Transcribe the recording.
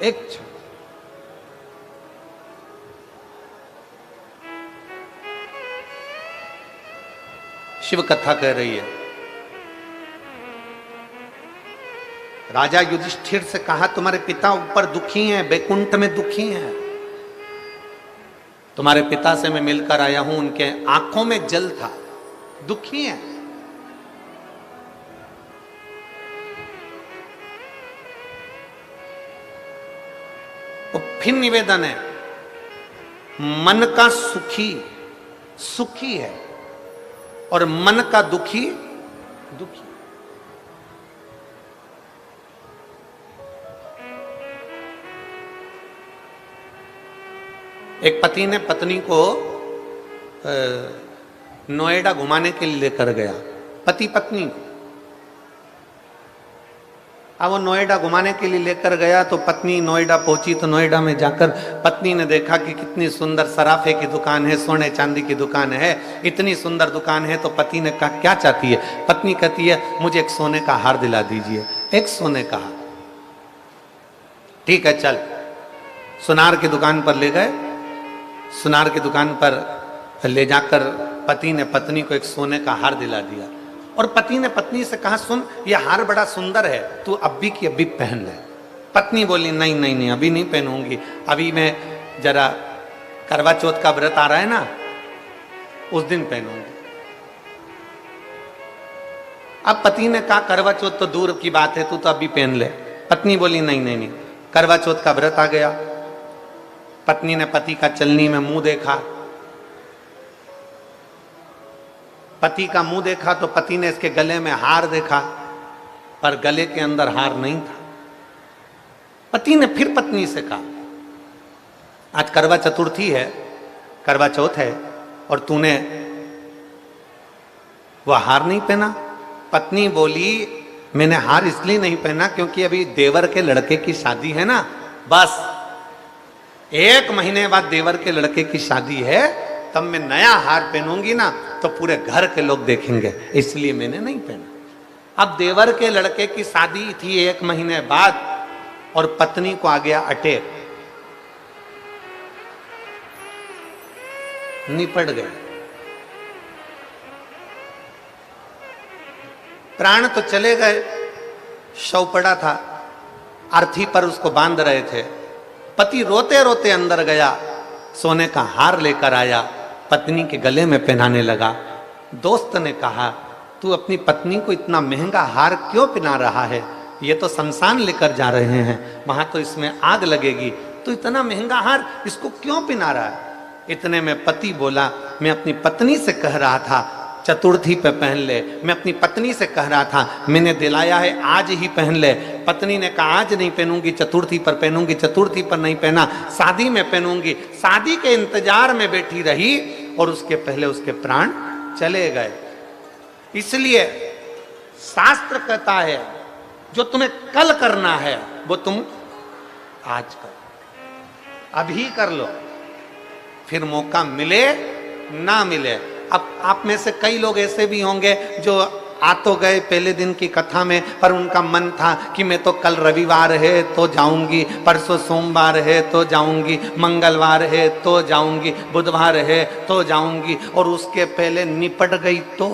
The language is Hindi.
एक क्षण। शिव कथा कह रही है। राजा युधिष्ठिर से कहा तुम्हारे पिता ऊपर दुखी हैं, बैकुंठ में दुखी हैं। तुम्हारे पिता से मैं मिलकर आया हूं, उनके आंखों में जल था, दुखी हैं। तो फिर निवेदन है, मन का सुखी सुखी है और मन का दुखी दुखी। एक पति ने पत्नी को नोएडा घुमाने के लिए लेकर गया, पति पत्नी। अब वो नोएडा घुमाने के लिए लेकर गया तो पत्नी नोएडा पहुंची, तो नोएडा में जाकर पत्नी ने देखा कि कितनी सुंदर सराफे की दुकान है, सोने चांदी की दुकान है, इतनी सुंदर दुकान है। तो पति ने कहा क्या चाहती है? पत्नी कहती है मुझे एक सोने का हार दिला दीजिए। एक सोने का हार, ठीक है चल। सुनार की दुकान पर ले गए। सुनार की दुकान पर ले जाकर पति ने पत्नी को एक सोने का हार दिला दिया और पति ने पत्नी से कहा सुन यह हार बड़ा सुंदर है, तू अभी की अभी पहन ले। पत्नी बोली नहीं नहीं नहीं अभी नहीं पहनूंगी, अभी मैं जरा करवा चौथ का व्रत आ रहा है ना, उस दिन पहनूंगी। अब पति ने कहा करवा चौथ तो दूर की बात है, तू तो अभी पहन ले। पत्नी बोली नहीं नहीं नहीं। करवा चौथ का व्रत आ गया। पत्नी ने पति का चलनी में मुंह देखा, पति का मुंह देखा तो पति ने इसके गले में हार देखा, पर गले के अंदर हार नहीं था। पति ने फिर पत्नी से कहा आज करवा चतुर्थी है, करवा चौथ है और तूने वह हार नहीं पहना। पत्नी बोली मैंने हार इसलिए नहीं पहना क्योंकि अभी देवर के लड़के की शादी है ना, बस 1 महीने बाद देवर के लड़के की शादी है, तब मैं नया हार पहनूंगी ना तो पूरे घर के लोग देखेंगे, इसलिए मैंने नहीं पहना। अब देवर के लड़के की शादी थी 1 महीने बाद और पत्नी को आ गया अटैक, निपट गए। प्राण तो चले गए, शव पड़ा था, अर्थी पर उसको बांध रहे थे। पति रोते रोते अंदर गया, सोने का हार लेकर आया, पत्नी के गले में पहनाने लगा। दोस्त ने कहा तू अपनी पत्नी को इतना महंगा हार क्यों पहना रहा है? ये तो शमशान लेकर जा रहे हैं, वहां तो इसमें आग लगेगी, तो इतना महंगा हार इसको क्यों पहना रहा है? इतने में पति बोला मैं अपनी पत्नी से कह रहा था चतुर्थी पे पहन ले, मैं अपनी पत्नी से कह रहा था, मैंने दिलाया है आज ही पहन ले। पत्नी ने कहा आज नहीं पहनूंगी, चतुर्थी पर पहनूंगी। चतुर्थी पर नहीं पहना, शादी में पहनूंगी। शादी के इंतजार में बैठी रही और उसके पहले उसके प्राण चले गए। इसलिए शास्त्र कहता है जो तुम्हें कल करना है वो तुम आज करो, अभी कर लो, फिर मौका मिले ना मिले। अब आप में से कई लोग ऐसे भी होंगे जो आ तो गए पहले दिन की कथा में, पर उनका मन था कि मैं तो कल रविवार है तो जाऊंगी, परसों सोमवार है तो जाऊंगी, मंगलवार है तो जाऊंगी, बुधवार है तो जाऊंगी, और उसके पहले निपट गई तो